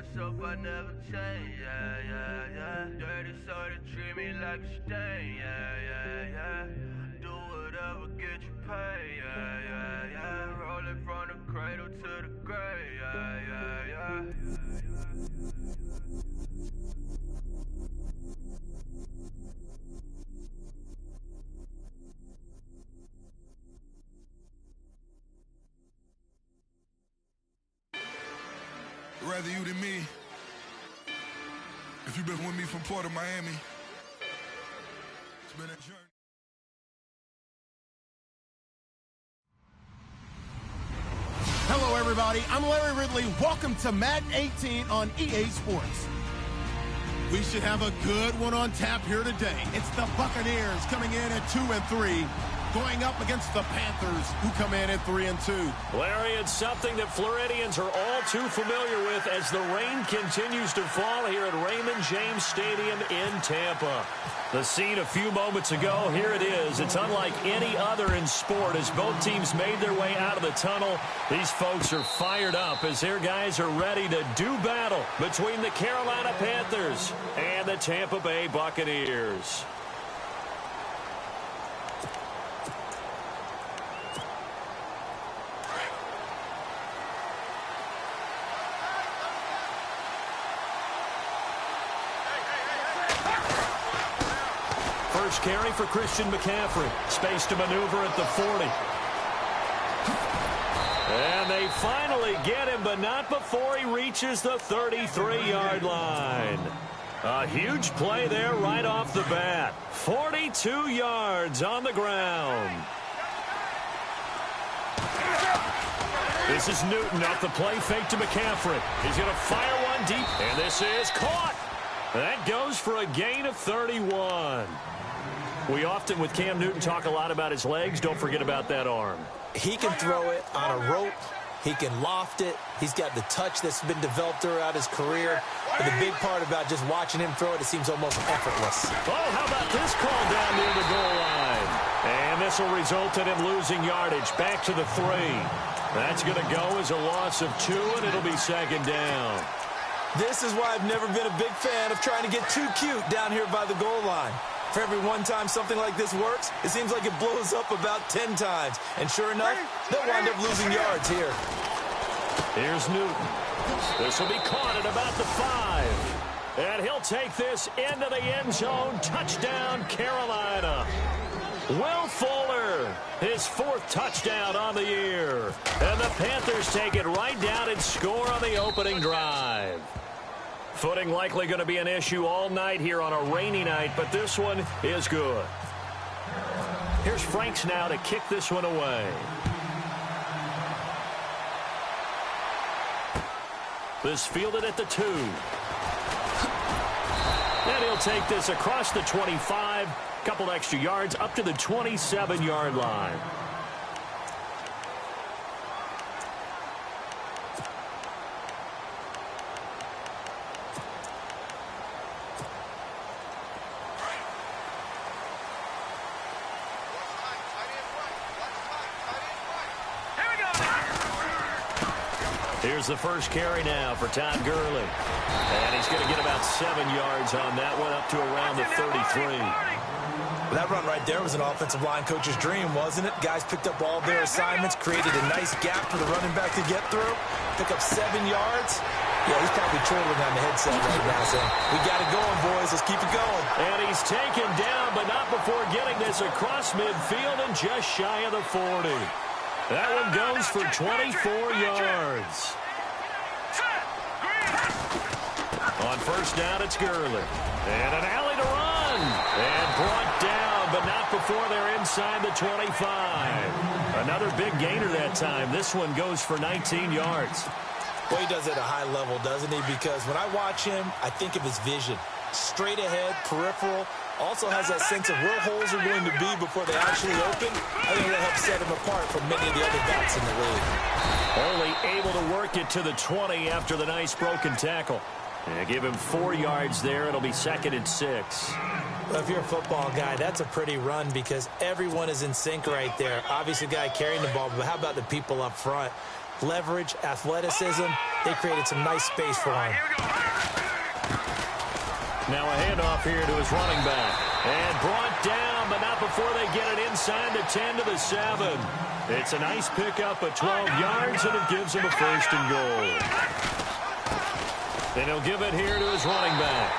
myself, I never change, yeah, yeah, yeah. Dirty soul to treat me like a stain, yeah, yeah, yeah. Do whatever, get you paid, yeah, yeah, yeah. Rolling from the cradle to the grave, yeah, yeah, yeah. Rather you than me. If you've been with me from Port of Miami, it's been a journey. Hello, everybody. I'm Larry Ridley. Welcome to Madden 18 on EA Sports. We should have a good one on tap here today. It's the Buccaneers coming in at 2-3. Going up against the Panthers, who come in at 3-2. Larry, it's something that Floridians are all too familiar with as the rain continues to fall here at Raymond James Stadium in Tampa. The scene a few moments ago, here it is. It's unlike any other in sport as both teams made their way out of the tunnel. These folks are fired up as their guys are ready to do battle between the Carolina Panthers and the Tampa Bay Buccaneers. First carry for Christian McCaffrey. Space to maneuver at the 40. And they finally get him, but not before he reaches the 33-yard line. A huge play there right off the bat. 42 yards on the ground. This is Newton off the play fake to McCaffrey. He's going to fire one deep, and this is caught. That goes for a gain of 31. We often, with Cam Newton, talk a lot about his legs. Don't forget about that arm. He can throw it on a rope. He can loft it. He's got the touch that's been developed throughout his career. But the big part about just watching him throw it, it seems almost effortless. Oh, how about this call down near the goal line? And this will result in him losing yardage. Back to the 3. That's going to go as a loss of 2, and it'll be second down. This is why I've never been a big fan of trying to get too cute down here by the goal line. For every one time something like this works, it seems like it blows up about 10 times. And sure enough, they'll wind up losing yards here. Here's Newton. This will be caught at about the 5. And he'll take this into the end zone. Touchdown, Carolina. Will Fuller, his 4th touchdown on the year. And the Panthers take it right down and score on the opening drive. Footing likely going to be an issue all night here on a rainy night, but this one is good. Here's Franks now to kick this one away. This fielded at the 2. And he'll take this across the 25, couple extra yards up to the 27-yard line. Here's the first carry now for Todd Gurley. And he's going to get about 7 yards on that one, up to around the 33. That run right there was an offensive line coach's dream, wasn't it? Guys picked up all their assignments, created a nice gap for the running back to get through, pick up 7 yards. Yeah, he's probably trailing on the headset right now saying, we got it going, boys. Let's keep it going. And he's taken down, but not before getting this across midfield and just shy of the 40. That one goes for 24 yards. On first down, it's Gurley. And an alley to run. And brought down, but not before they're inside the 25. Another big gainer that time. This one goes for 19 yards. Well, he does it at a high level, doesn't he? Because when I watch him, I think of his vision. Straight ahead, peripheral. Also has that sense of where holes are going to be before they actually open. I think that helps set him apart from many of the other backs in the league. Only able to work it to the 20 after the nice broken tackle. And give him 4 yards there. It'll be 2nd and 6. Well, if you're a football guy, that's a pretty run because everyone is in sync right there. Obviously, the guy carrying the ball, but how about the people up front? leverage, athleticism. They created some nice space for him. Now a handoff here to his running back. And brought down, but not before they get it inside the 10 to the 7. It's a nice pickup of 12 yards, and it gives him a 1st and goal. Then he'll give it here to his running back.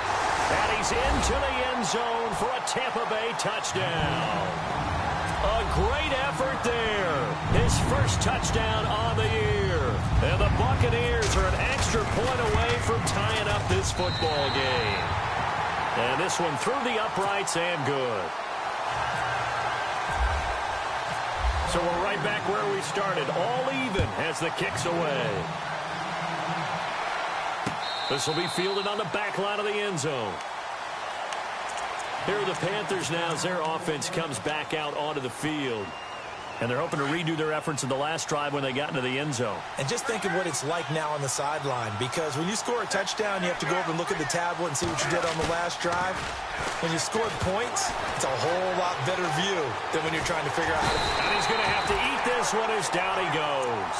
And he's into the end zone for a Tampa Bay touchdown. A great effort there. His first touchdown on the year. And the Buccaneers are an extra point away from tying up this football game. And this one through the uprights and good. So we're right back where we started. All even as the kick's away. This will be fielded on the back line of the end zone. Here are the Panthers now as their offense comes back out onto the field. And they're hoping to redo their efforts in the last drive when they got into the end zone. And just think of what it's like now on the sideline, because when you score a touchdown, you have to go over and look at the tablet and see what you did on the last drive. When you scored points, it's a whole lot better view than when you're trying to figure out how to... And he's going to have to eat this one as down he goes.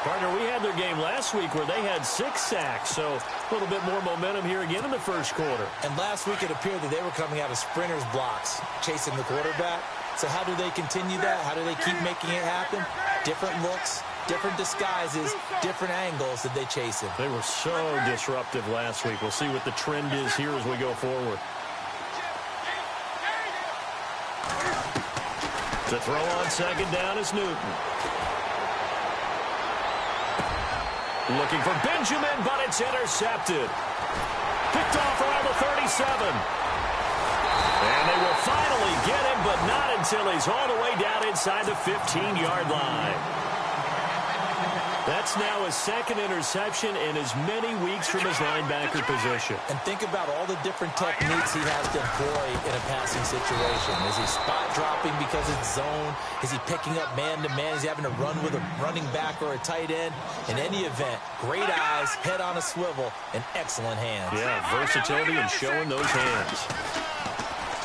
Partner, we had their game last week where they had 6 sacks, so a little bit more momentum here again in the first quarter. And last week it appeared that they were coming out of sprinters blocks, chasing the quarterback. So how do they continue that? How do they keep making it happen? Different looks, different disguises, different angles that they chase him. They were so disruptive last week. We'll see what the trend is here as we go forward. To throw on second down is Newton. Looking for Benjamin, but it's intercepted. Picked off around the 37. And they will finally get him, but not until he's all the way down inside the 15-yard line. That's now his 2nd interception in as many weeks from his linebacker position. And think about all the different techniques he has to employ in a passing situation. Is he spot dropping because it's zone? Is he picking up man-to-man? Is he having to run with a running back or a tight end? In any event, great eyes, head on a swivel, and excellent hands. Yeah, versatility and showing those hands.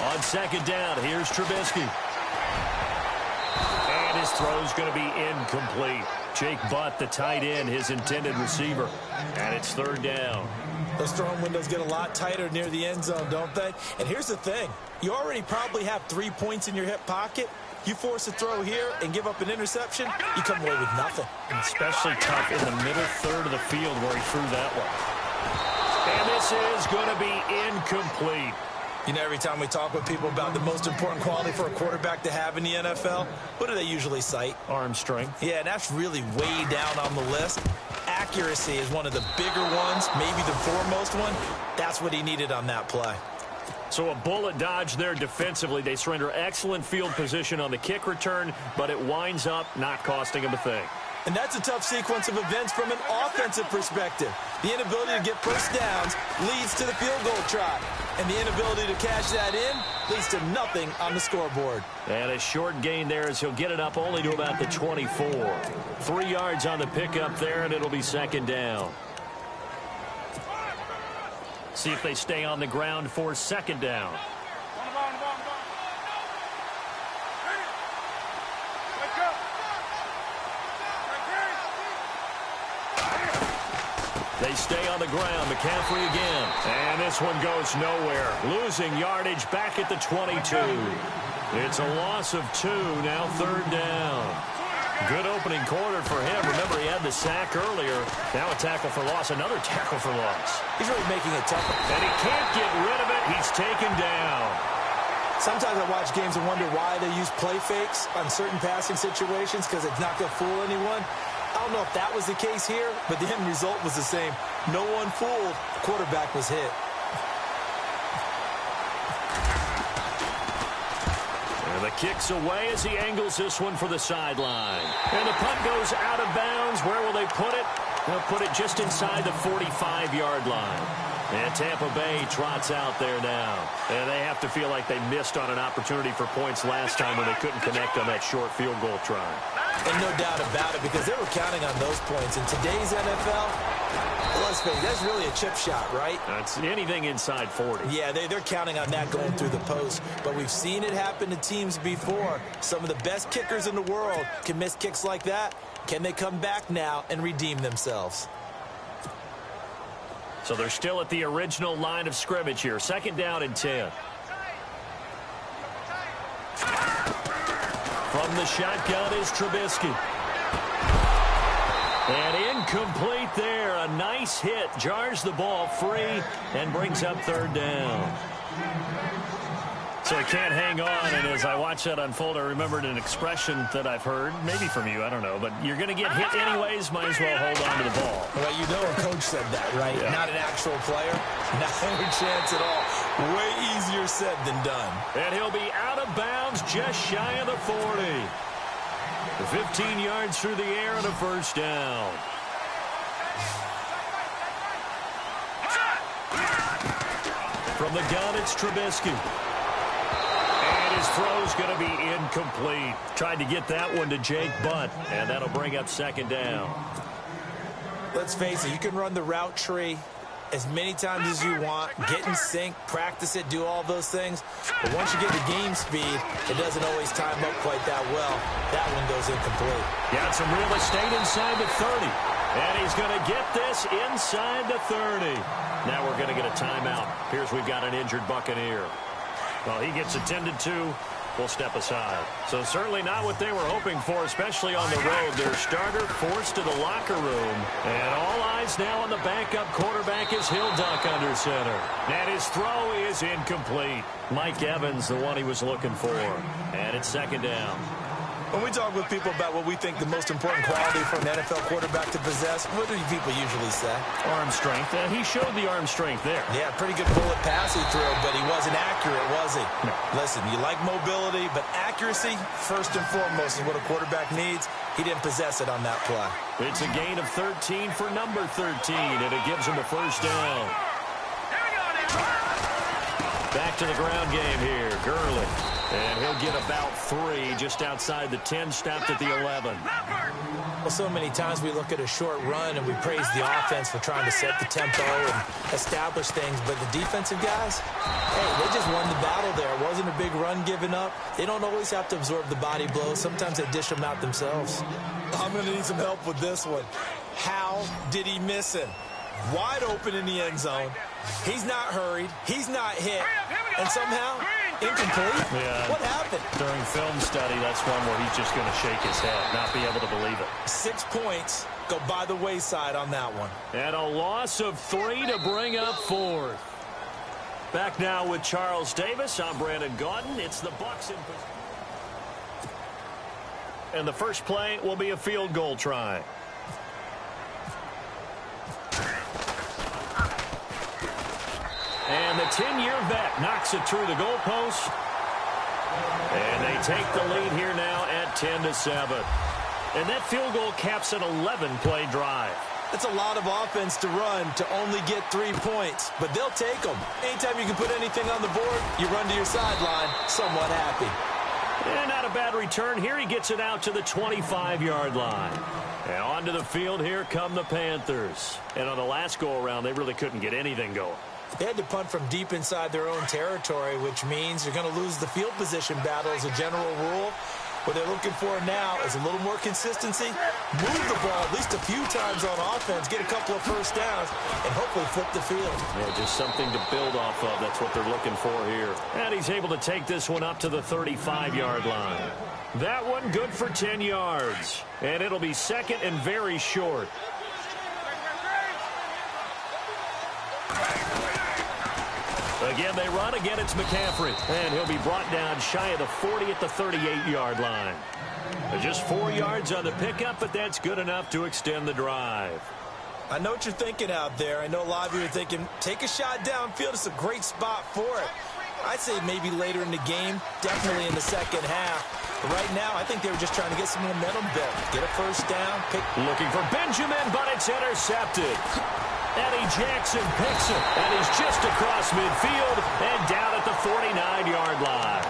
On second down, here's Trubisky. And his throw's going to be incomplete. Jake Butt, the tight end, his intended receiver. And it's 3rd down. Those throwing windows get a lot tighter near the end zone, don't they? And here's the thing. You already probably have 3 points in your hip pocket. You force a throw here and give up an interception, you come away with nothing. And especially tough in the middle third of the field where he threw that one. And this is going to be incomplete. You know, every time we talk with people about the most important quality for a quarterback to have in the NFL, what do they usually cite? Arm strength. Yeah, and that's really way down on the list. Accuracy is one of the bigger ones, maybe the foremost one. That's what he needed on that play. So a bullet dodge there defensively. They surrender excellent field position on the kick return, but it winds up not costing him a thing. And that's a tough sequence of events from an offensive perspective. The inability to get first downs leads to the field goal try. And the inability to cash that in leads to nothing on the scoreboard. And a short gain there as he'll get it up only to about the 24. 3 yards on the pickup there, and it'll be 2nd down. See if they stay on the ground for 2nd down. They stay on the ground. McCaffrey again. And this one goes nowhere. Losing yardage back at the 22. It's a loss of 2. Now 3rd down. Good opening quarter for him. Remember, he had the sack earlier. Now a tackle for loss. Another tackle for loss. He's really making it tougher. And he can't get rid of it. He's taken down. Sometimes I watch games and wonder why they use play fakes on certain passing situations, because it's not going to fool anyone. I don't know if that was the case here, but the end result was the same. No one fooled. The quarterback was hit. And the kick's away as he angles this one for the sideline. And the punt goes out of bounds. Where will they put it? They'll put it just inside the 45-yard line. And Tampa Bay trots out there now. And they have to feel like they missed on an opportunity for points last time when they couldn't connect on that short field goal try. And no doubt about it, because they were counting on those points. In today's NFL, Well, let's face it, that's really a chip shot, right? That's anything inside 40. Yeah, they're counting on that going through the post. But we've seen it happen to teams before. Some of the best kickers in the world can miss kicks like that. Can they come back now and redeem themselves? So they're still at the original line of scrimmage here. 2nd down and 10. From the shotgun is Trubisky. And incomplete there. A nice hit. Jars the ball free and brings up 3rd down. So he can't hang on. And as I watched that unfold, I remembered an expression that I've heard, maybe from you, I don't know. But you're going to get hit anyways, might as well hold on to the ball. Well, you know a coach said that, right? Yeah. Not an actual player. Not a chance at all. Way easier said than done. And he'll be out of bounds just shy of the 40. 15 yards through the air and a 1st down. From the gun, it's Trubisky. And his throw's going to be incomplete. Tried to get that one to Jake Butt, and that'll bring up 2nd down. Let's face it, you can run the route tree as many times as you want, get in sync, practice it, do all those things. But once you get the game speed, it doesn't always time up quite that well. That one goes incomplete. Got some real estate inside the 30. And he's going to get this inside the 30. Now we're going to get a timeout. Here's we've got an injured Buccaneer. Well, he gets attended to. We'll step aside. So certainly not what they were hoping for, especially on the road. Their starter forced to the locker room. And all eyes now on the backup quarterback is Hilduck under center. And his throw is incomplete. Mike Evans, the one he was looking for. And it's 2nd down. When we talk with people about what we think the most important quality for an NFL quarterback to possess, what do people usually say? Arm strength. He showed the arm strength there. Yeah, pretty good bullet pass he threw, but he wasn't accurate, was he? No. Listen, you like mobility, but accuracy, first and foremost, is what a quarterback needs. He didn't possess it on that play. It's a gain of 13 for number 13, and it gives him a 1st down. Back to the ground game here. Gurley. And he'll get about 3 just outside the 10, stopped at the 11. Well, so many times we look at a short run and we praise the offense for trying to set the tempo and establish things, but the defensive guys, hey, they just won the battle there. It wasn't a big run given up. They don't always have to absorb the body blows. Sometimes they dish them out themselves. I'm going to need some help with this one. How did he miss him? Wide open in the end zone. He's not hurried. He's not hit. And somehow, incomplete? Yeah. What happened? During film study, that's one where he's just going to shake his head, not be able to believe it. 6 points go by the wayside on that one. And a loss of 3 to bring up 4th. Back now with Charles Davis. I'm Brandon Gaudin. It's the Bucs in position. And the first play will be a field goal try. And the 10-year vet knocks it through the goalpost. And they take the lead here now at 10-7. And that field goal caps an 11-play drive. That's a lot of offense to run to only get 3 points, but they'll take them. Anytime you can put anything on the board, you run to your sideline somewhat happy. And not a bad return here. He gets it out to the 25-yard line. And onto the field here come the Panthers. And on the last go-around, they really couldn't get anything going. They had to punt from deep inside their own territory, which means you're going to lose the field position battle as a general rule. What they're looking for now is a little more consistency, move the ball at least a few times on offense, get a couple of first downs, and hopefully flip the field. Yeah, just something to build off of. That's what they're looking for here. And he's able to take this one up to the 35-yard line. That one good for 10 yards. And it'll be 2nd and very short. Again, they run. Again, it's McCaffrey. And he'll be brought down shy of the 40 at the 38-yard line. Just 4 yards on the pickup, but that's good enough to extend the drive. I know what you're thinking out there. I know a lot of you are thinking, take a shot downfield. It's a great spot for it. I'd say maybe later in the game, definitely in the second half. But right now, I think they were just trying to get some momentum built. Get a first down. Looking for Benjamin, but it's intercepted. Eddie Jackson picks it, and he's just across midfield and down at the 49-yard line.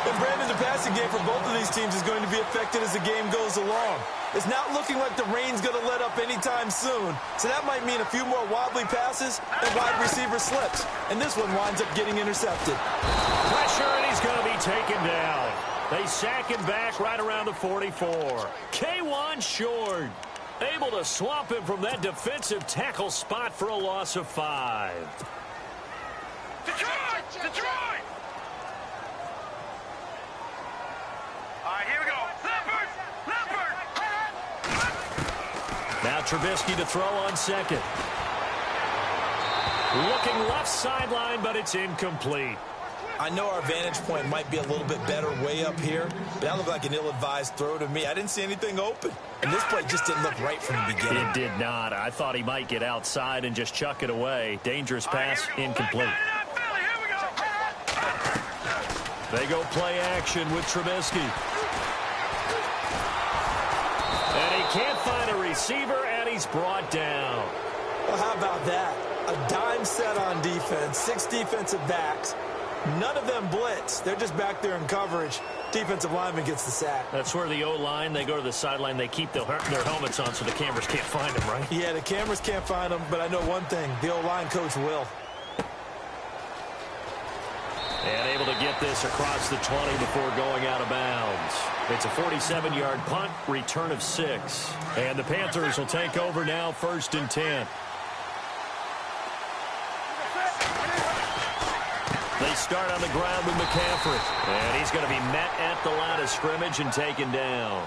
And Brandon, the passing game for both of these teams is going to be affected as the game goes along. It's not looking like the rain's going to let up anytime soon, so that might mean a few more wobbly passes and wide receiver slips. And this one winds up getting intercepted. Pressure, and he's going to be taken down. They sack him back right around the 44. K1 short. Able to swamp him from that defensive tackle spot for a loss of 5. Detroit! Detroit! All right, here we go. Leopard! Leopard! Now Trubisky to throw on second. Looking left sideline, but it's incomplete. I know our vantage point might be a little bit better way up here, but that looked like an ill-advised throw to me. I didn't see anything open. And this play just didn't look right from the beginning. It did not. I thought he might get outside and just chuck it away. Dangerous pass, incomplete. They go play action with Trubisky. And he can't find a receiver, and he's brought down. Well, how about that? A dime set on defense, 6 defensive backs. None of them blitz. They're just back there in coverage. Defensive lineman gets the sack. That's where the O-line, they go to the sideline, they keep their helmets on so the cameras can't find them, right? Yeah, the cameras can't find them, but I know one thing. The O-line coach will. And able to get this across the 20 before going out of bounds. It's a 47-yard punt, return of 6. And the Panthers will take over now, 1st and 10. They start on the ground with McCaffrey. And he's going to be met at the line of scrimmage and taken down.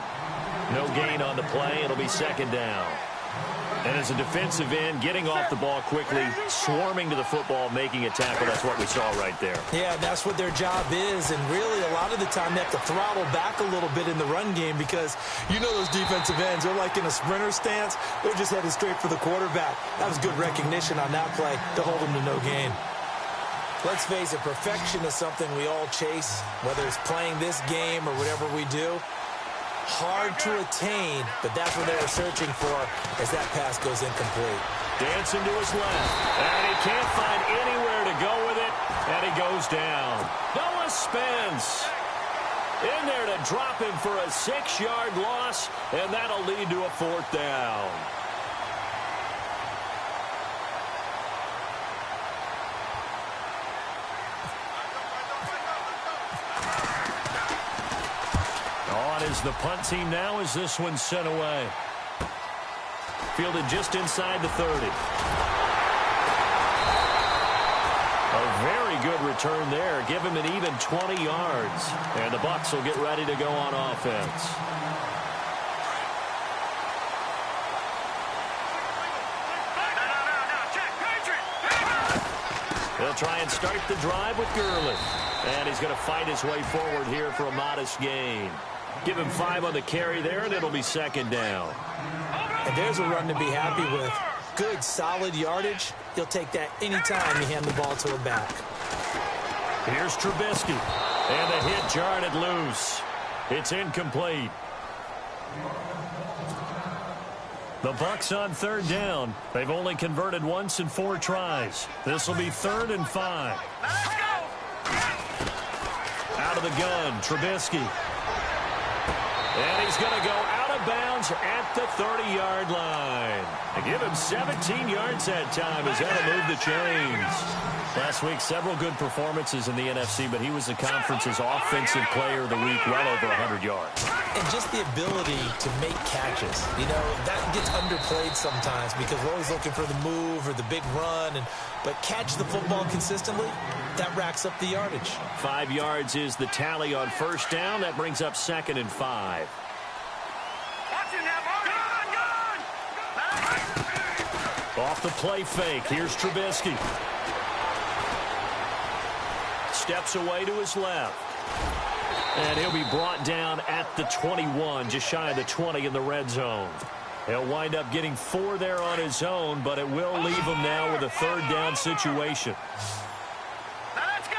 No gain on the play. It'll be 2nd down. And as a defensive end, getting off the ball quickly, swarming to the football, making a tackle. That's what we saw right there. Yeah, that's what their job is. And really, a lot of the time, they have to throttle back a little bit in the run game because you know those defensive ends, they're like in a sprinter stance. They're just headed straight for the quarterback. That was good recognition on that play to hold them to no gain. Let's face it, perfection is something we all chase, whether it's playing this game or whatever we do. Hard to attain, but that's what they were searching for as that pass goes incomplete. Dancing to his left, and he can't find anywhere to go with it, and he goes down. Noah Spence in there to drop him for a 6-yard loss, and that'll lead to a 4th down. Is the punt team now as this one's sent away. Fielded just inside the 30. A very good return there. Give him an even 20 yards. And the Bucs will get ready to go on offense. They'll try and start the drive with Gurley. And he's going to fight his way forward here for a modest gain. Give him 5 on the carry there, and it'll be 2nd down. And there's a run to be happy with. Good, solid yardage. He'll take that anytime you hand the ball to a back. Here's Trubisky. And the hit jarred it loose. It's incomplete. The Bucs on 3rd down. They've only converted once in 4 tries. This will be 3rd and 5. Out of the gun, Trubisky. And he's going to go out of bounds at the 30-yard line. They give him 17 yards that time as that'll move the chains. Last week, several good performances in the NFC, but he was the conference's offensive player of the week, well over 100 yards. And just the ability to make catches. You know, that gets underplayed sometimes because we're always looking for the move or the big run. But catch the football consistently, that racks up the yardage. 5 yards is the tally on 1st down. That brings up 2nd and 5. Off the play fake. Here's Trubisky. Steps away to his left. And he'll be brought down at the 21, just shy of the 20 in the red zone. He'll wind up getting 4 there on his own, but it will leave him now with a 3rd down situation. Let's go!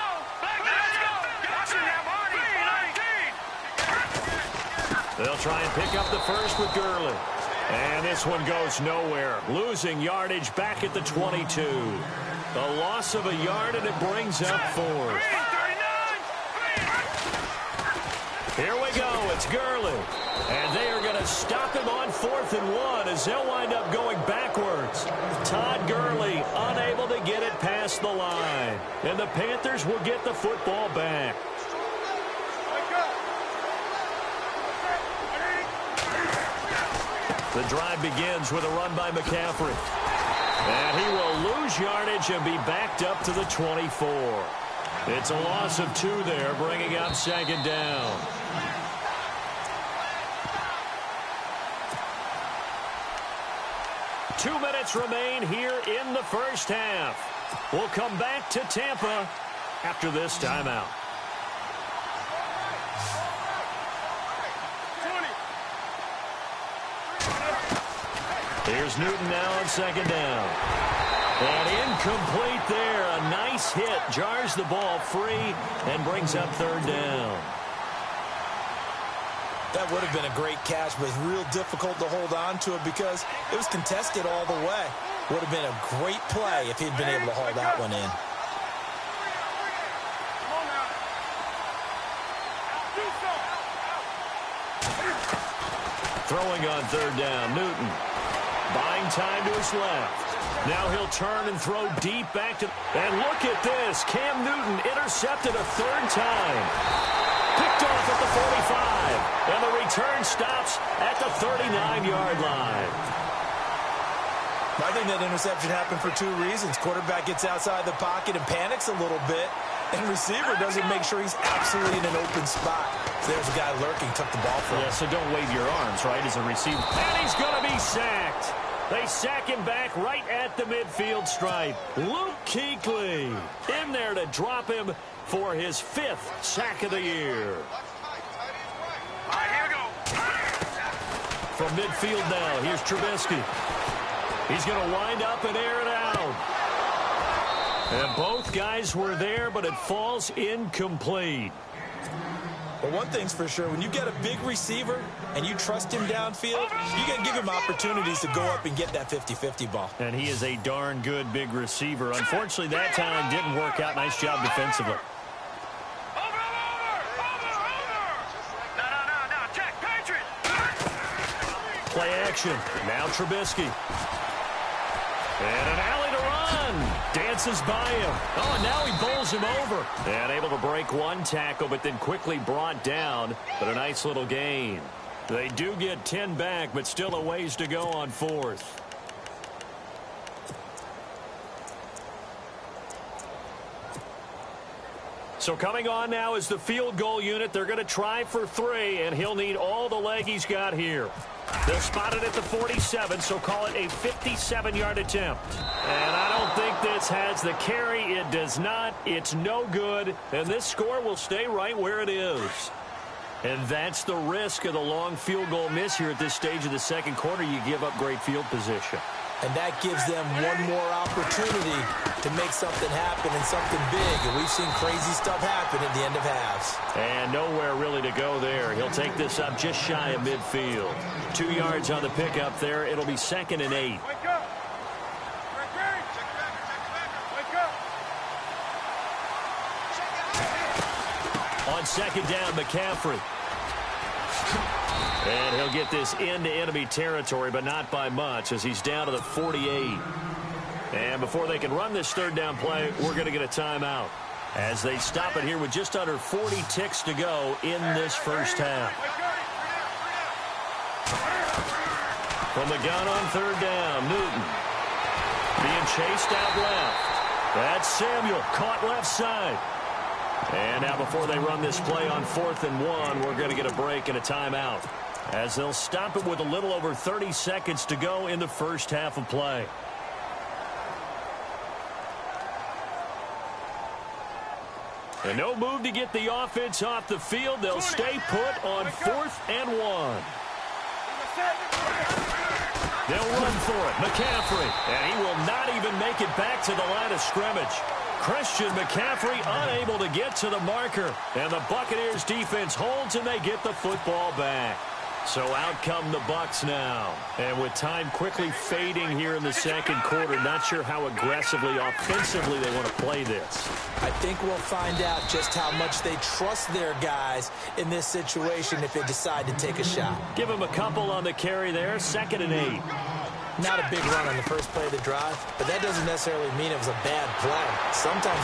They'll try and pick up the first with Gurley. And this one goes nowhere. Losing yardage back at the 22. A loss of a yard, and it brings up 4th. Here we go. It's Gurley. And they are going to stop him on 4th and 1 as they'll wind up going backwards. Todd Gurley unable to get it past the line. And the Panthers will get the football back. The drive begins with a run by McCaffrey. And he will lose yardage and be backed up to the 24. It's a loss of 2 there, bringing up 2nd down. Two minutes remain here in the first half. We'll come back to Tampa after this timeout. Here's Newton now on 2nd down. And incomplete there. A nice hit. Jars the ball free and brings up 3rd down. That would have been a great catch, but it's real difficult to hold on to it because it was contested all the way. Would have been a great play if he'd been able to haul that one in. Throwing on 3rd down, Newton. Buying time to his left. Now he'll turn and throw deep back to... And look at this. Cam Newton intercepted a 3rd time. Picked off at the 45. And the return stops at the 39-yard line. I think that interception happened for 2 reasons. Quarterback gets outside the pocket and panics a little bit. And receiver doesn't make sure he's absolutely in an open spot. So there's a guy lurking, took the ball from him. Yeah, so don't wave your arms, right, as a receiver. And he's going to be sacked. They sack him back right at the midfield stripe. Luke Kuechly in there to drop him for his 5th sack of the year. All right, here we go. From midfield now, here's Trubisky. He's going to wind up and air it out. And both guys were there, but it falls incomplete. But one thing's for sure, when you get a big receiver and you trust him downfield, you got to give him opportunities to go up and get that 50-50 ball. And he is a darn good big receiver. Unfortunately, that time didn't work out. Nice job defensively. Play action. Now Trubisky. And an alley to run. Dances by him. Oh, and now he bowls him over. And able to break one tackle, but then quickly brought down. But a nice little gain. They do get 10 back, but still a ways to go on 4th. So coming on now is the field goal unit. They're going to try for 3, and he'll need all the leg he's got here. They're spotted at the 47, so call it a 57-yard attempt. And I don't think this has the carry. It does not. It's no good. And this score will stay right where it is. And that's the risk of the long field goal miss here at this stage of the second quarter. You give up great field position. And that gives them one more opportunity to make something happen and something big. And we've seen crazy stuff happen at the end of halves. And nowhere really to go there. He'll take this up just shy of midfield. 2 yards on the pickup there. It'll be 2nd and 8. On 2nd down, McCaffrey. And he'll get this into enemy territory, but not by much, as he's down to the 48. And before they can run this 3rd down play, we're going to get a timeout, as they stop it here with just under 40 ticks to go in this first half. From the gun on 3rd down, Newton. Being chased out left. That's Samuel, caught left side. And now before they run this play on 4th and 1, we're going to get a break and a timeout, as they'll stop it with a little over 30 seconds to go in the first half of play. And no move to get the offense off the field. They'll stay put on 4th and 1. They'll run for it. McCaffrey. And he will not even make it back to the line of scrimmage. Christian McCaffrey unable to get to the marker. And the Buccaneers defense holds, and they get the football back. So out come the Bucks now. And with time quickly fading here in the second quarter, not sure how aggressively, offensively they want to play this. I think we'll find out just how much they trust their guys in this situation if they decide to take a shot. Give them a couple on the carry there, 2nd and 8. Not a big run on the first play of the drive, but that doesn't necessarily mean it was a bad play. Sometimes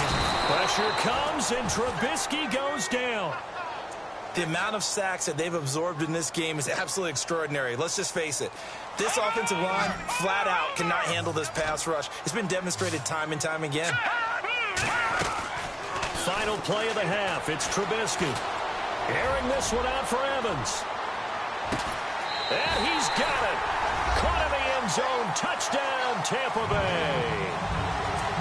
pressure comes, and Trubisky goes down. The amount of sacks that they've absorbed in this game is absolutely extraordinary. Let's just face it. This offensive line, flat out, cannot handle this pass rush. It's been demonstrated time and time again. Final play of the half. It's Trubisky. Airing this one out for Evans. And he's got it. Caught in the end zone. Touchdown, Tampa Bay.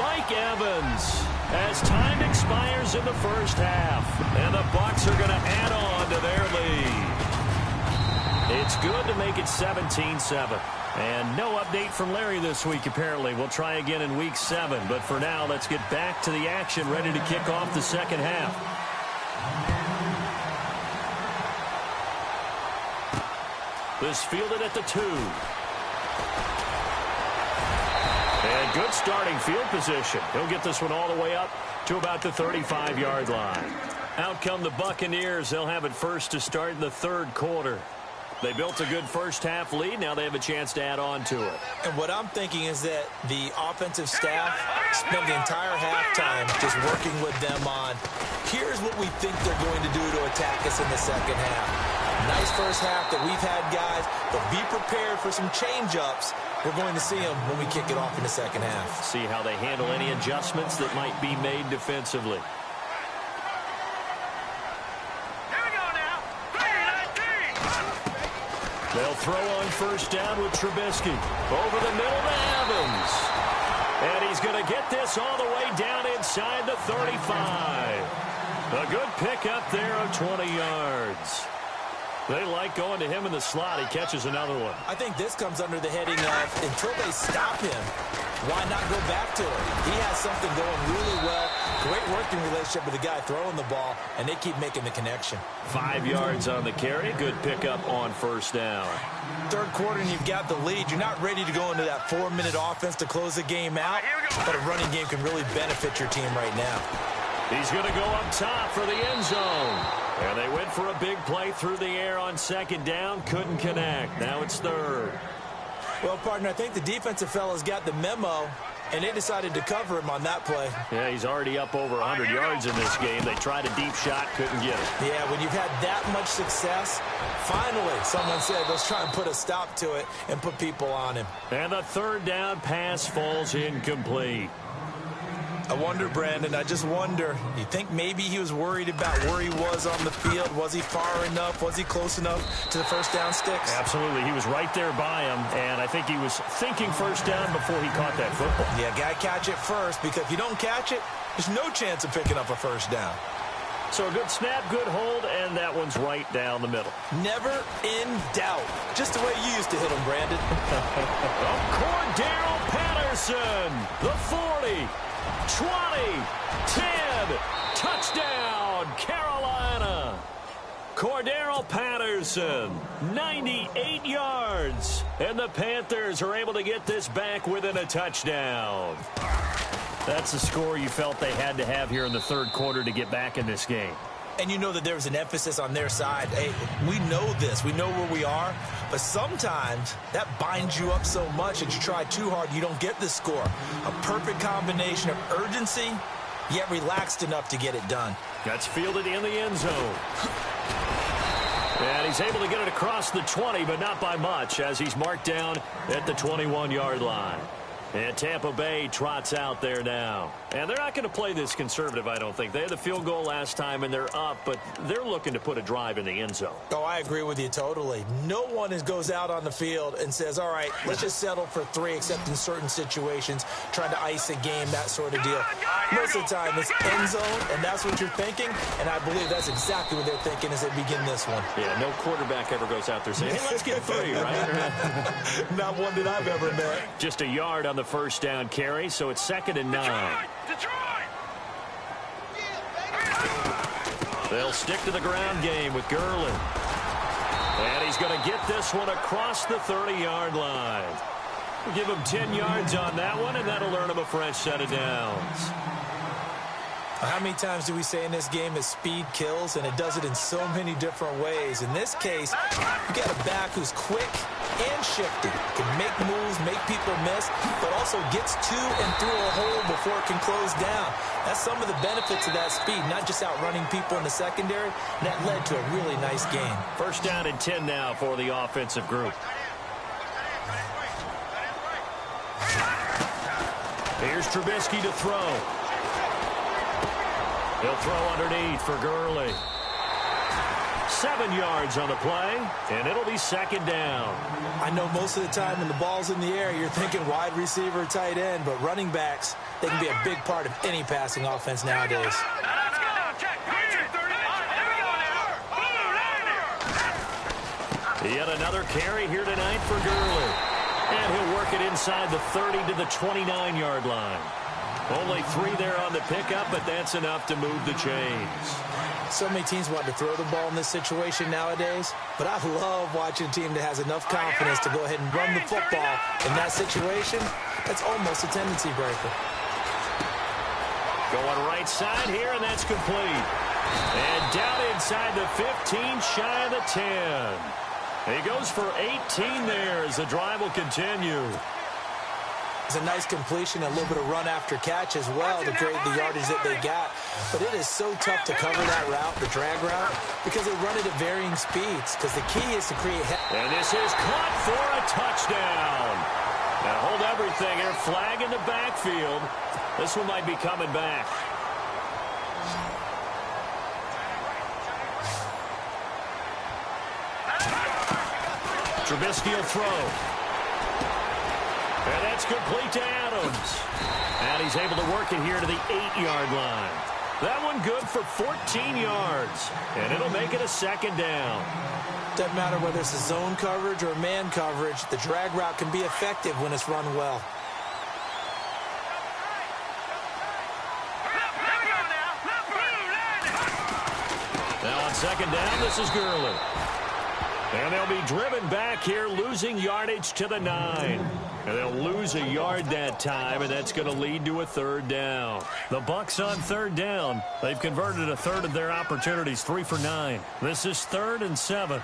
Mike Evans. As time expires in the first half, and the Bucs are going to add on to their lead. It's good to make it 17-7. And no update from Larry this week, apparently. We'll try again in Week 7. But for now, let's get back to the action, ready to kick off the second half. This fielded at the 2. And good starting field position. He'll get this one all the way up to about the 35-yard line. Out come the Buccaneers. They'll have it first to start in the third quarter. They built a good first-half lead. Now they have a chance to add on to it. And what I'm thinking is that the offensive staff spent the entire halftime just working with them on, here's what we think they're going to do to attack us in the second half. Nice first half that we've had, guys, but be prepared for some change-ups. We're going to see them when we kick it off in the second half. See how they handle any adjustments that might be made defensively. Here we go now. 3-19. They'll throw on first down with Trubisky. Over the middle to Evans. And he's going to get this all the way down inside the 35. A good pickup there of 20 yards. They like going to him in the slot. He catches another one. I think this comes under the heading of, until they stop him, why not go back to him? He has something going really well. Great working relationship with the guy throwing the ball, and they keep making the connection. 5 yards on the carry. Good pickup on first down. Third quarter, and you've got the lead. You're not ready to go into that 4-minute offense to close the game out, but a running game can really benefit your team right now. He's going to go up top for the end zone. And they went for a big play through the air on second down. Couldn't connect. Now it's third. Well, partner, I think the defensive fellas got the memo, and they decided to cover him on that play. Yeah, he's already up over 100 yards in this game. They tried a deep shot, couldn't get it. Yeah, when you've had that much success, finally someone said, let's try and put a stop to it and put people on him. And the third down pass falls incomplete. I wonder, Brandon, I just wonder, you think maybe he was worried about where he was on the field? Was he far enough? Was he close enough to the first down sticks? Absolutely. He was right there by him, and I think he was thinking first down before he caught that football. Yeah, got to catch it first, because if you don't catch it, there's no chance of picking up a first down. So a good snap, good hold, and that one's right down the middle. Never in doubt. Just the way you used to hit him, Brandon. Cordero Patterson, the 40. 20, 10, touchdown, Carolina. Cordero Patterson, 98 yards. And the Panthers are able to get this back within a touchdown. That's the score you felt they had to have here in the third quarter to get back in this game. And you know that there was an emphasis on their side. Hey, we know this. We know where we are. But sometimes that binds you up so much that you try too hard, you don't get the score. A perfect combination of urgency, yet relaxed enough to get it done. That's fielded in the end zone. And he's able to get it across the 20, but not by much, as he's marked down at the 21-yard line. And Tampa Bay trots out there now. And they're not going to play this conservative, I don't think. They had the field goal last time, and they're up, but they're looking to put a drive in the end zone. Oh, I agree with you totally. No one goes out on the field and says, all right, let's just settle for 3, except in certain situations, trying to ice a game, that sort of deal. Most of the time, it's end zone, and that's what you're thinking, and I believe that's exactly what they're thinking as they begin this one. Yeah, no quarterback ever goes out there saying, hey, let's get 3, right? Not one that I've ever met. Just a yard on the first down carry, so it's 2nd and 9. Detroit! They'll stick to the ground game with Gurley. And he's going to get this one across the 30-yard line. We'll give him 10 yards on that one, and that'll earn him a fresh set of downs. How many times do we say in this game that speed kills, and it does it in so many different ways? In this case, you got a back who's quick and shifty, can make moves, make people miss, but also gets to and through a hole before it can close down. That's some of the benefits of that speed, not just outrunning people in the secondary. And that led to a really nice game. First down and 10 now for the offensive group. Here's Trubisky to throw. He'll throw underneath for Gurley. 7 yards on the play, and it'll be second down. I know most of the time when the ball's in the air, you're thinking wide receiver, tight end, but running backs, they can be a big part of any passing offense nowadays. Yet another carry here tonight for Gurley. And he'll work it inside the 30 to the 29-yard line. Only 3 there on the pickup, but that's enough to move the chains. So many teams want to throw the ball in this situation nowadays, but I love watching a team that has enough confidence to go ahead and run the football. In that situation, that's almost a tendency breaker. Going right side here, and that's complete. And down inside the 15, shy of the 10. He goes for 18 there as the drive will continue. It's a nice completion, a little bit of run after catch as well to create the yardage that they got. But it is so tough to cover that route, the drag route, because they run it at varying speeds. Because the key is to create... And this is caught for a touchdown. Now hold everything here. Flag in the backfield. This one might be coming back. Trubisky will throw. And that's complete to Adams. And he's able to work it here to the 8-yard line. That one good for 14 yards. And it'll make it a second down. Doesn't matter whether it's a zone coverage or man coverage, the drag route can be effective when it's run well. Now on second down, this is Gurley. And they'll be driven back here, losing yardage to the 9. And they'll lose a yard that time, and that's going to lead to a third down. The Bucs on third down. They've converted a third of their opportunities, 3 for 9. This is 3rd and 7.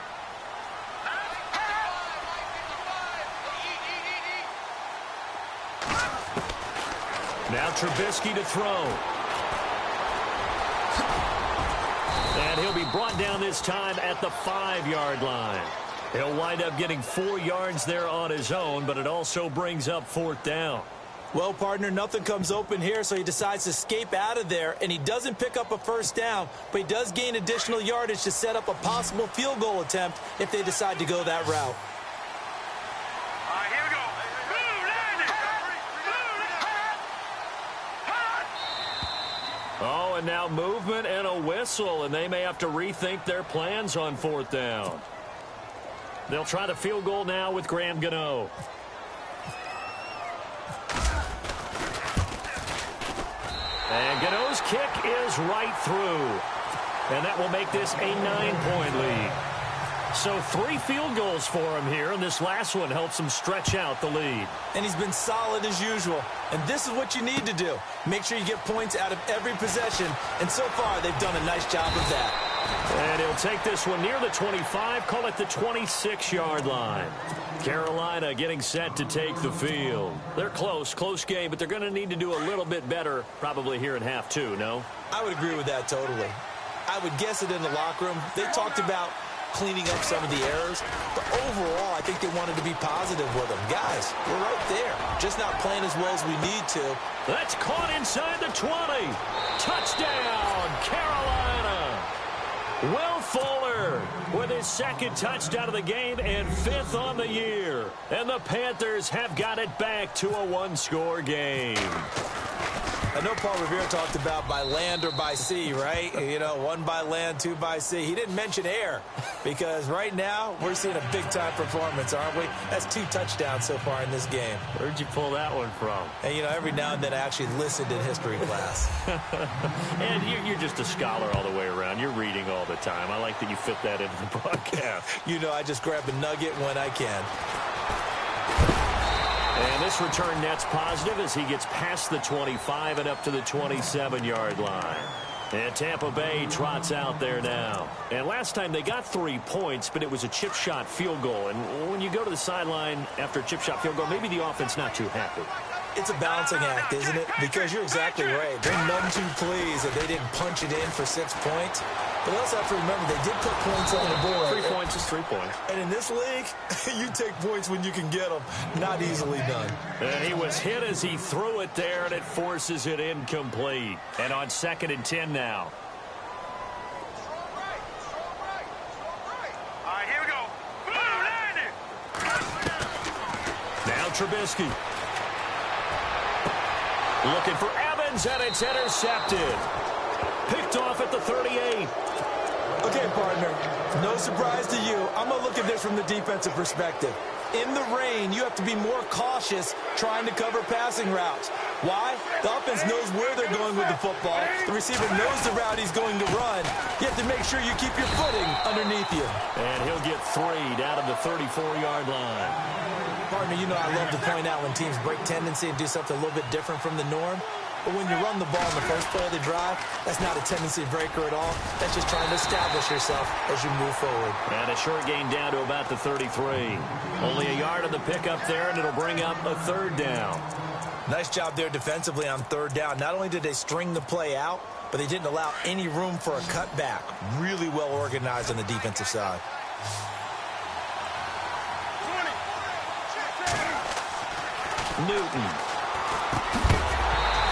Now Trubisky to throw. And he'll be brought down this time at the 5-yard line. He'll wind up getting 4 yards there on his own, but it also brings up 4th down. Well, partner, nothing comes open here, so he decides to escape out of there, and he doesn't pick up a first down, but he does gain additional yardage to set up a possible field goal attempt if they decide to go that route. Oh, and now movement and a whistle, and they may have to rethink their plans on 4th down. They'll try the field goal now with Graham Gano. And Gano's kick is right through. And that will make this a 9-point lead. So 3 field goals for him here, and this last one helps him stretch out the lead. And he's been solid as usual. And this is what you need to do. Make sure you get points out of every possession. And so far, they've done a nice job of that. And he'll take this one near the 25, call it the 26-yard line. Carolina getting set to take the field. They're close game, but they're going to need to do a little bit better probably here in half 2, no? I would agree with that totally. I would guess it in the locker room. They talked about cleaning up some of the errors, but overall, I think they wanted to be positive with them. Guys, we're right there, just not playing as well as we need to. That's caught inside the 20. Touchdown, Carolina. Will Fuller with his 2nd touchdown of the game and 5th on the year. And the Panthers have got it back to a 1-score game. I know Paul Revere talked about by land or by sea, right? You know, 1 by land, 2 by sea. He didn't mention air because right now we're seeing a big-time performance, aren't we? That's 2 touchdowns so far in this game. Where'd you pull that one from? And, you know, every now and then I actually listened in history class. And you're just a scholar all the way around. You're reading all the time. I like that you fit that into the broadcast. You know, I just grab a nugget when I can. And this return net's positive as he gets past the 25 and up to the 27-yard line. And Tampa Bay trots out there now. And last time they got 3 points, but it was a chip shot field goal. And when you go to the sideline after a chip shot field goal, maybe the offense not too happy. It's a balancing act, isn't it? Because you're exactly right. They're none too pleased that they didn't punch it in for 6 points. But also have to remember they did put points on the board. 3 points is 3 points. And in this league, you take points when you can get them. Not easily done. And he was hit as he threw it there, and it forces it incomplete. And on 2nd and 10 now. All right, here we go. Now Trubisky. Looking for Evans, and it's intercepted. Picked off at the 38. Okay, partner, no surprise to you. I'm going to look at this from the defensive perspective. In the rain, you have to be more cautious trying to cover passing routes. Why? The offense knows where they're going with the football. The receiver knows the route he's going to run. You have to make sure you keep your footing underneath you. And he'll get 3 down at the 34-yard line. Partner, you know I love to point out when teams break tendency and do something a little bit different from the norm. But when you run the ball in the first play of the drive, that's not a tendency breaker at all. That's just trying to establish yourself as you move forward. And a short gain down to about the 33. Only a yard on the pickup there, and it'll bring up a 3rd down. Nice job there defensively on 3rd down. Not only did they string the play out, but they didn't allow any room for a cutback. Really well organized on the defensive side. Newton.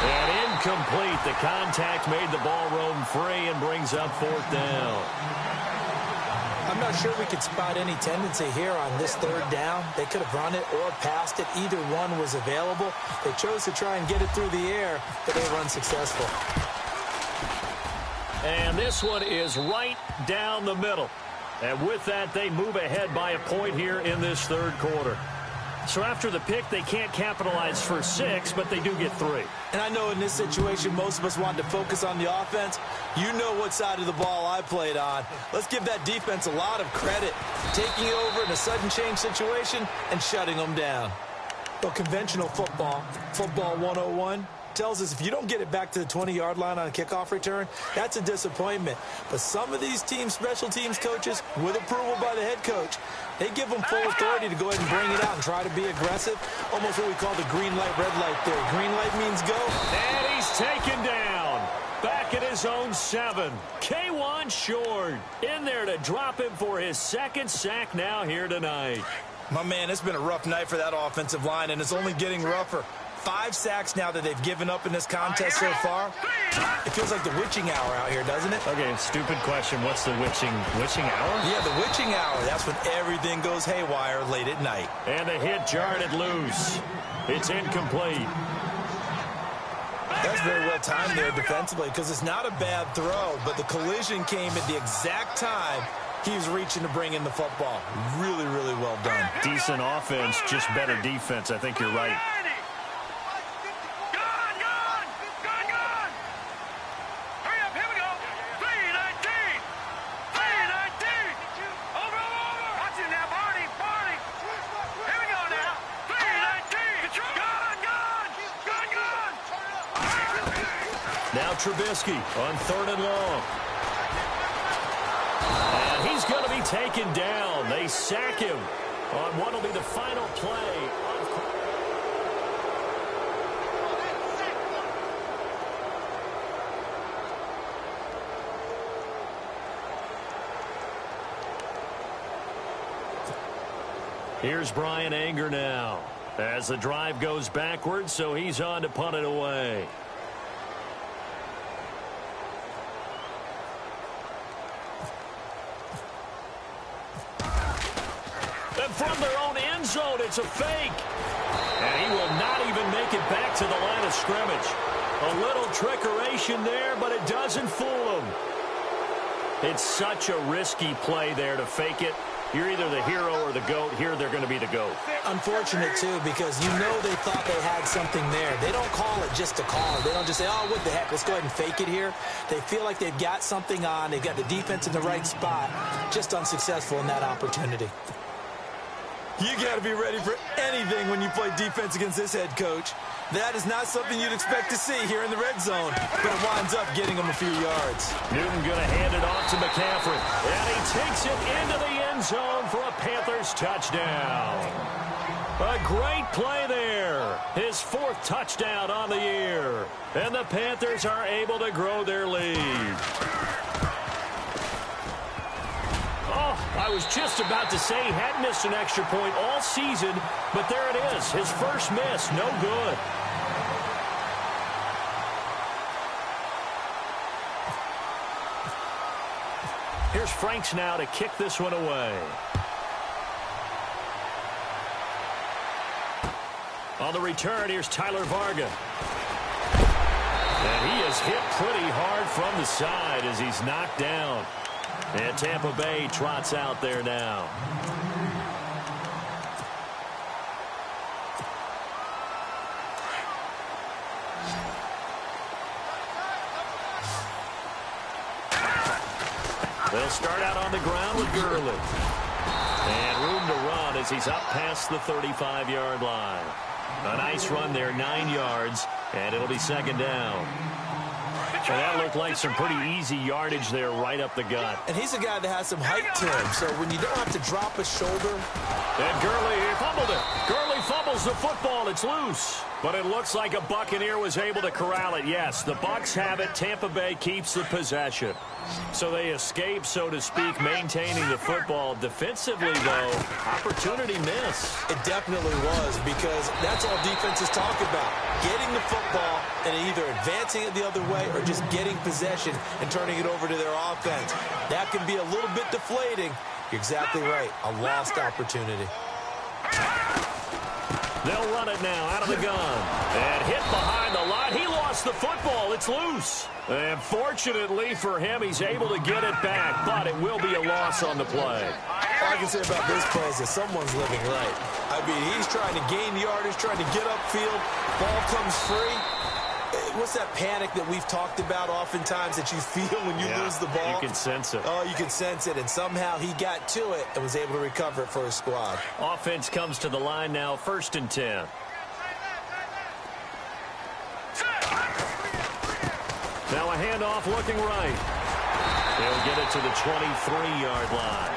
And incomplete. The contact made the ball roam free and brings up 4th down. I'm not sure we could spot any tendency here on this 3rd down. They could have run it or passed it. Either one was available. They chose to try and get it through the air, but they were unsuccessful. And this one is right down the middle. And with that, they move ahead by a point here in this 3rd quarter. So after the pick, they can't capitalize for 6, but they do get 3. And I know in this situation, most of us want to focus on the offense. You know what side of the ball I played on. Let's give that defense a lot of credit. Taking it over in a sudden change situation and shutting them down. But conventional football, football 101, tells us if you don't get it back to the 20-yard line on a kickoff return, that's a disappointment. But some of these teams, special teams coaches, with approval by the head coach, they give them full authority to go ahead and bring it out and try to be aggressive. Almost what we call the green light, red light theory. Green light means go. And he's taken down. Back at his own 7. K1 Short in there to drop him for his 2nd sack now here tonight. My man, it's been a rough night for that offensive line, and it's only getting rougher. 5 sacks now that they've given up in this contest so far. It feels like the witching hour out here, doesn't it? Okay, stupid question. What's the witching hour? Yeah, the witching hour. That's when everything goes haywire late at night. And the hit jarred it loose. It's incomplete. That's very well timed there defensively because it's not a bad throw, but the collision came at the exact time he was reaching to bring in the football. Really, really well done. Decent offense, just better defense. I think you're right. Now Trubisky on 3rd and long. And he's going to be taken down. They sack him on what will be the final play. Here's Brian Anger now as the drive goes backwards, so he's on to punt it away. And from their own end zone, it's a fake. And he will not even make it back to the line of scrimmage. A little trickeration there, but it doesn't fool him. It's such a risky play there to fake it. You're either the hero or the GOAT. Here they're going to be the GOAT. Unfortunate, too, because you know they thought they had something there. They don't call it just to call it. They don't just say, oh, what the heck, let's go ahead and fake it here. They feel like they've got something on. They've got the defense in the right spot. Just unsuccessful in that opportunity. You got to be ready for anything when you play defense against this head coach. That is not something you'd expect to see here in the red zone, but it winds up getting him a few yards. Newton going to hand it off to McCaffrey, and he takes it into the end zone for a Panthers touchdown. A great play there. His 4th touchdown on the year, and the Panthers are able to grow their lead. Oh, I was just about to say he hadn't missed an extra point all season, but there it is. His first miss, no good. Here's Franks now to kick this one away. On the return, here's Tyler Varga. And he is hit pretty hard from the side as he's knocked down. And Tampa Bay trots out there now. They'll start out on the ground with Gurley. And room to run as he's up past the 35-yard line. A nice run there, 9 yards, and it'll be 2nd down. And that looked like some pretty easy yardage there right up the gut. And he's a guy that has some height to him, so when you don't have to drop a shoulder. And Gurley fumbled it. Gurley fumbles the football. It's loose. But it looks like a Buccaneer was able to corral it. Yes, the Bucs have it. Tampa Bay keeps the possession. So they escape, so to speak, maintaining the football. Defensively, though, opportunity miss. It definitely was, because that's all defenses talk about. Getting the football and either advancing it the other way or just getting possession and turning it over to their offense. That can be a little bit deflating. You're exactly right. A lost opportunity. They'll run it now out of the gun. And hit behind the line. He lost the football. It's loose. And fortunately for him, he's able to get it back, but it will be a loss on the play. All I can say about this play is that someone's living right. I mean, he's trying to gain yardage, trying to get upfield. Ball comes free. What's that panic that we've talked about oftentimes that you feel when you lose the ball? You can sense it. Oh, you can sense it, and somehow he got to it and was able to recover it for his squad. Offense comes to the line now, 1st and 10. Now a handoff looking right. They'll get it to the 23-yard line.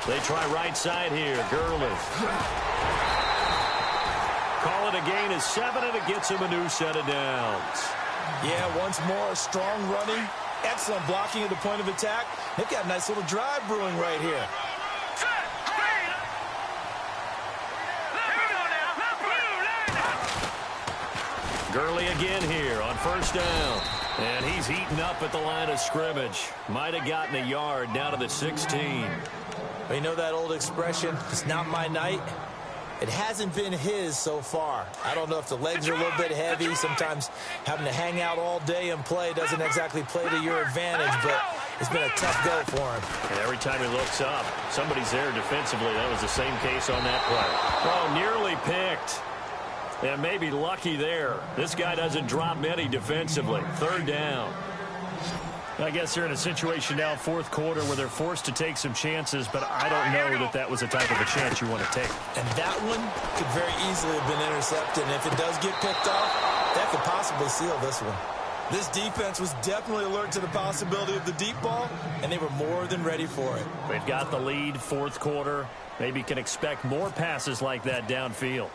They try right side here. Gurley. Call it a gain of 7, and it gets him a new set of downs. Yeah, once more, strong running. Excellent blocking at the point of attack. They've got a nice little drive brewing right here. Gurley again here on 1st down. And he's eaten up at the line of scrimmage. Might have gotten a yard down to the 16. Well, you know that old expression, it's not my night? It hasn't been his so far. I don't know if the legs are a little bit heavy. Sometimes having to hang out all day and play doesn't exactly play to your advantage, but it's been a tough go for him. And every time he looks up, somebody's there defensively. That was the same case on that play. Oh, nearly picked. And maybe lucky there. This guy doesn't drop many defensively. 3rd down. I guess they're in a situation now, 4th quarter, where they're forced to take some chances, but I don't know that that was the type of a chance you want to take. And that one could very easily have been intercepted, and if it does get picked off, that could possibly seal this one. This defense was definitely alert to the possibility of the deep ball, and they were more than ready for it. They've got the lead, 4th quarter. Maybe can expect more passes like that downfield.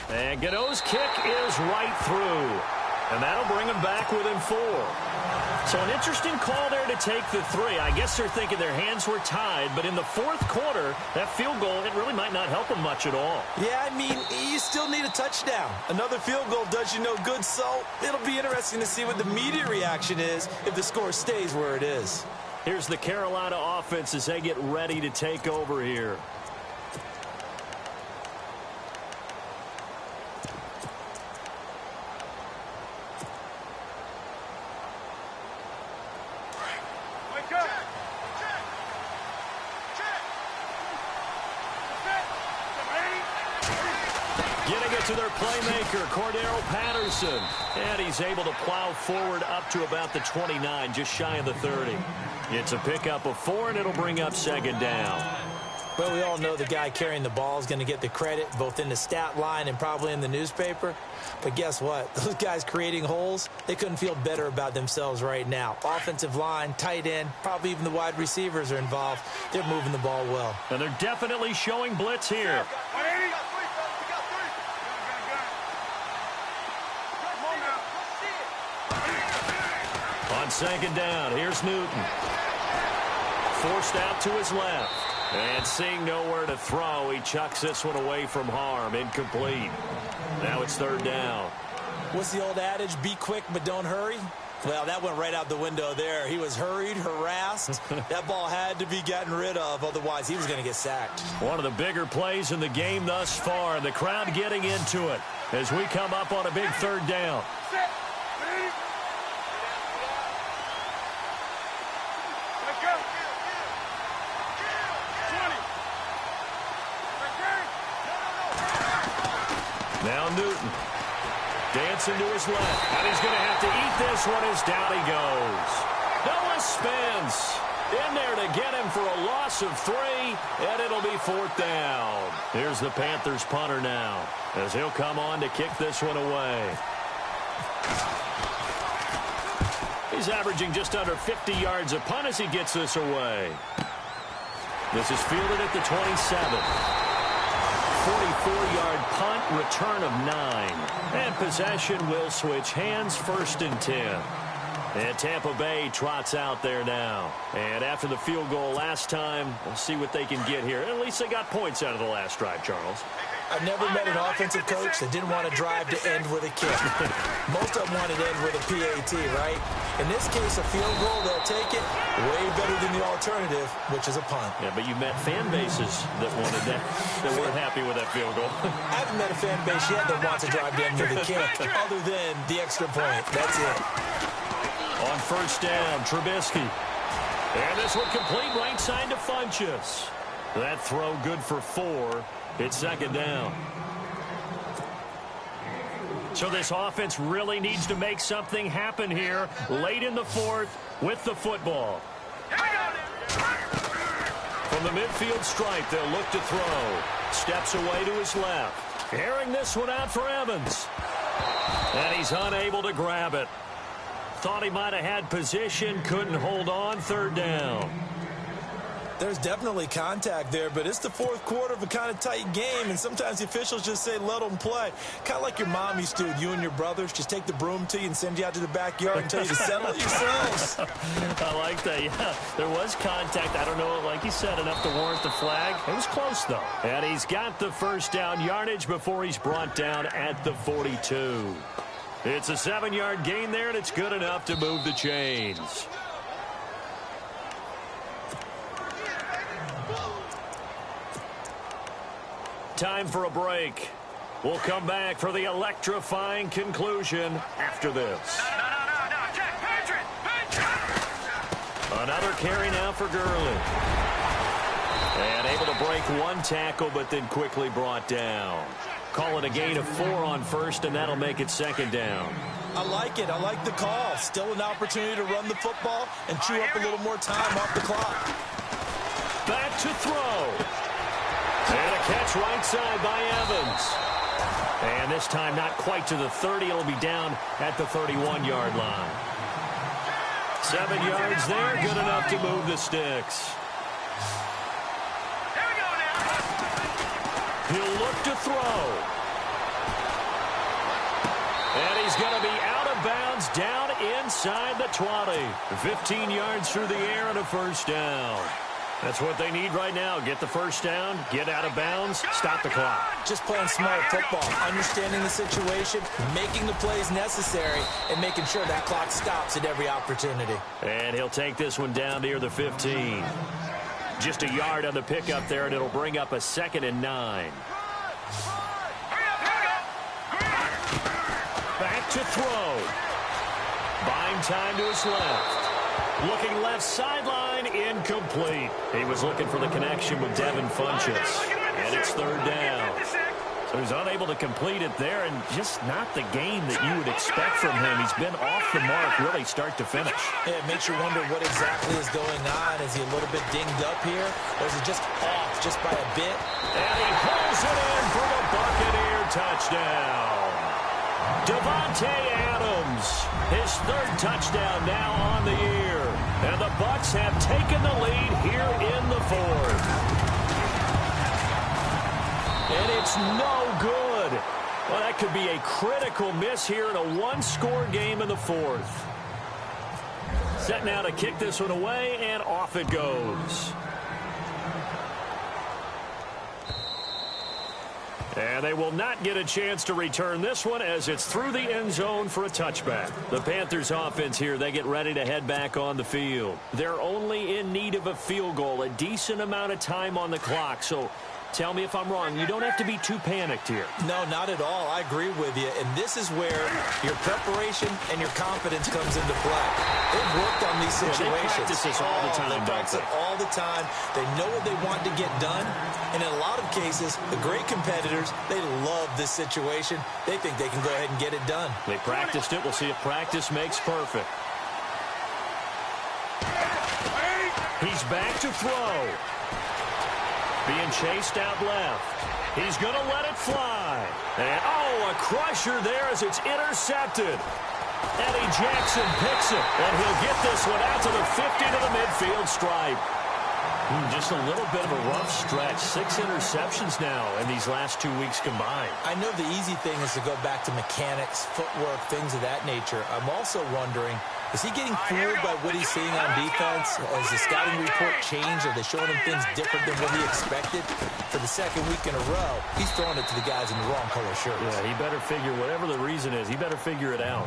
And Godot's kick is right through. And that'll bring him back within 4. So an interesting call there to take the three. I guess they're thinking their hands were tied, but in the fourth quarter, that field goal, it really might not help them much at all. Yeah, I mean, you still need a touchdown. Another field goal does you no good, so it'll be interesting to see what the media reaction is if the score stays where it is. Here's the Carolina offense as they get ready to take over here. Getting it to their playmaker, Cordero Patterson. And he's able to plow forward up to about the 29, just shy of the 30. It's a pickup of 4, and it'll bring up second down. Well, we all know the guy carrying the ball is going to get the credit, both in the stat line and probably in the newspaper. But guess what? Those guys creating holes, they couldn't feel better about themselves right now. Offensive line, tight end, probably even the wide receivers are involved. They're moving the ball well. And they're definitely showing blitz here. On second down, here's Newton. Forced out to his left. And seeing nowhere to throw, he chucks this one away from harm. Incomplete. Now it's third down. What's the old adage? Be quick, but don't hurry? Well, that went right out the window there. He was hurried, harassed. That ball had to be gotten rid of, otherwise he was going to get sacked. One of the bigger plays in the game thus far. The crowd getting into it as we come up on a big third down. Now Newton dancing to his left, and he's going to have to eat this one as down he goes. Noah Spence in there to get him for a loss of 3, and it'll be fourth down. Here's the Panthers punter now, as he'll come on to kick this one away. He's averaging just under 50 yards a punt as he gets this away. This is fielded at the 27. 44-yard punt, return of 9. And possession will switch hands, first and 10. And Tampa Bay trots out there now. And after the field goal last time, we'll see what they can get here. At least they got points out of the last drive, Charles. I've never met an offensive coach that didn't want to drive to end with a kick. Most of them wanted to end with a PAT, right? In this case, a field goal, they'll take it way better than the alternative, which is a punt. Yeah, but you met fan bases that wanted that, that weren't happy with that field goal. I haven't met a fan base yet that wants to drive to end with a kick, other than the extra point. That's it. On first down, Trubisky. And this one complete right side to Funchess. That throw good for 4. It's second down. So this offense really needs to make something happen here late in the fourth with the football. From the midfield stripe, they'll look to throw. Steps away to his left. Airing this one out for Evans. And he's unable to grab it. Thought he might have had position, couldn't hold on, third down. There's definitely contact there, but it's the fourth quarter of a kind of tight game, and sometimes the officials just say, let them play. Kind of like your mom used to, you and your brothers, just take the broom to you and send you out to the backyard and tell you to settle it yourselves. I like that, yeah. There was contact. I don't know, like you said, enough to warrant the flag. It was close, though. And he's got the first down yardage before he's brought down at the 42. It's a 7-yard gain there, and it's good enough to move the chains. Time for a break. We'll come back for the electrifying conclusion after this. Another carry now for Gurley. And able to break one tackle, but then quickly brought down. Call it a gain of 4 on first, and that'll make it second down. I like it. I like the call. Still an opportunity to run the football and chew up a little more time off the clock. Back to throw. And a catch right side by Evans. And this time not quite to the 30. It'll be down at the 31-yard line. 7 yards there, good enough to move the sticks. He'll look to throw. And he's going to be out of bounds down inside the 20. 15 yards through the air and a first down. That's what they need right now. Get the first down, get out of bounds, stop the clock. Just playing smart football, understanding the situation, making the plays necessary, and making sure that clock stops at every opportunity. And he'll take this one down near the 15. Just a yard on the pickup there, and it'll bring up a 2nd and 9. Back to throw. Buying time to his left. Looking left sideline, incomplete. He was looking for the connection with Devin Funchess. And it's 3rd down. So he's unable to complete it there, and just not the game that you would expect from him. He's been off the mark really start to finish. Yeah, it makes you wonder what exactly is going on. Is he a little bit dinged up here, or is he just off just by a bit? And he pulls it in for the Buccaneer touchdown. Davante Adams, his 3rd touchdown now on the year. And the Bucs have taken the lead here in the 4th. And it's no good. Well, that could be a critical miss here in a one-score game in the 4th. Set now to kick this one away, and off it goes. And they will not get a chance to return this one as it's through the end zone for a touchback. The Panthers offense here, they get ready to head back on the field. They're only in need of a field goal, a decent amount of time on the clock. So tell me if I'm wrong. You don't have to be too panicked here. No, not at all. I agree with you. And this is where your preparation and your confidence comes into play. They've worked on these situations. They practice this all the time. They practice it all the time. They know what they want to get done. And in a lot of cases, the great competitors, they love this situation. They think they can go ahead and get it done. They practiced it. We'll see if practice makes perfect. He's back to throw. Being chased out left. He's going to let it fly. And, a crusher there as it's intercepted. Eddie Jackson picks it, and he'll get this one out to the 50 to the midfield stripe. Just a little bit of a rough stretch. 6 interceptions now in these last 2 weeks combined. I know the easy thing is to go back to mechanics, footwork, things of that nature. I'm also wondering, is he getting fooled by what he's seeing on defense? Has the scouting report changed? Are they showing him things different than what he expected? For the 2nd week in a row, he's throwing it to the guys in the wrong color shirts. Yeah, he better figure, whatever the reason is, he better figure it out.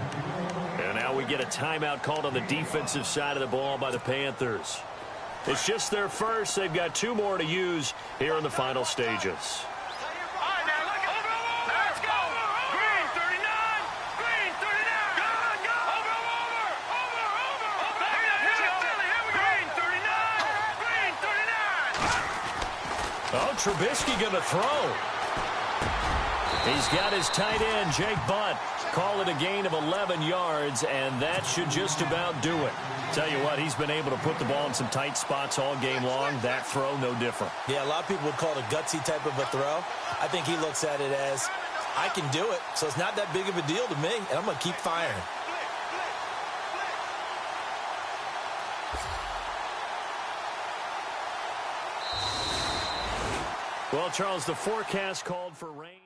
And now we get a timeout called on the defensive side of the ball by the Panthers. It's just their first. They've got 2 more to use here in the final stages. Trubisky going to throw. He's got his tight end, Jake Butt. Call it a gain of 11 yards, and that should just about do it. Tell you what, he's been able to put the ball in some tight spots all game long. That throw, no different. Yeah, a lot of people would call it a gutsy type of a throw. I think he looks at it as, I can do it, so it's not that big of a deal to me, and I'm going to keep firing. Well, Charles, the forecast called for rain.